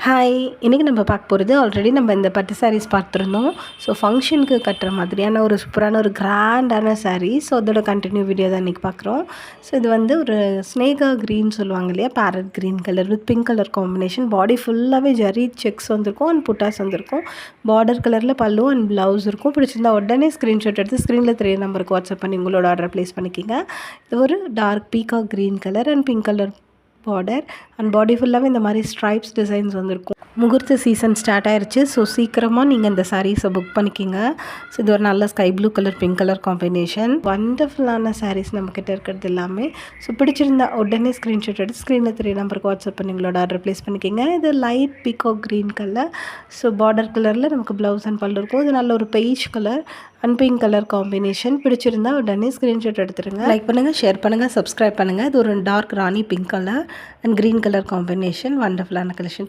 Hi, இன்றைக்கி நம்ம பார்க்க போகிறது ஆல்ரெடி நம்ம இந்த பட்டு சாரீஸ் பார்த்துருந்தோம். ஸோ ஃபங்க்ஷனுக்கு கட்டுற மாதிரியான ஒரு சூப்பரான ஒரு கிராண்டான சாரீ. ஸோ அதோட கண்டினியூ வீடியோ தான் இன்றைக்கி பார்க்குறோம். ஸோ இது வந்து ஒரு ஸ்னேகா க்ரீன் சொல்லுவாங்க இல்லையா, parrot green colour with pink colour combination. Body ஃபுல்லாகவே ஜரி செக்ஸ் வந்திருக்கும் அண்ட் புட்டாஸ் வந்திருக்கும். பார்டர் கலரில் பல்லு அண்ட் ப்ளவுஸ் இருக்கும். பிடிச்சிருந்தா உடனே ஸ்க்ரீன்ஷாட் எடுத்து ஸ்க்ரீனில் 3 நம்பருக்கு வாட்ஸ்அப் பண்ணி உங்களோட ஆர்டர் ப்ளேஸ் பண்ணிக்கிங்க. இது ஒரு dark peacock green colour and pink colour border and body ஃபுல்லாகவே இந்த மாதிரி ஸ்ட்ரைப்ஸ் டிசைன்ஸ் வந்திருக்கும். முகூர்த்த சீசன் ஸ்டார்ட் ஆயிடுச்சு. ஸோ சீக்கிரமாக நீங்கள் இந்த சாரீஸை புக் பண்ணிக்கிங்க. ஸோ இது ஒரு நல்ல sky blue colour pink colour combination. வண்டர்ஃபுல்லான சாரீஸ் நம்மக்கிட்ட இருக்கிறது எல்லாமே. ஸோ பிடிச்சிருந்தா உடனே ஸ்க்ரீன்ஷாட் எடுத்து ஸ்க்ரீனில் 3 நம்பருக்கு வாட்ஸ்அப் பண்ணி உங்களோட ஆர்டர் ப்ளேஸ் பண்ணிக்கிங்க. இது light peacock green colour. So border கலரில் நமக்கு ப்ளவுஸ் அண்ட் பல்லு இருக்கும். இது நல்ல ஒரு beige colour and pink colour combination. பிடிச்சிருந்தா உடனே ஸ்க்ரீன்ஷாட் எடுத்துருங்க. லைக் பண்ணுங்கள், ஷேர் பண்ணுங்கள், சப்ஸ்கிரைப் பண்ணுங்கள். இது ஒரு dark rani pink colour and green colour combination. வண்டர்ஃபுல்லான கலெக்ஷன்.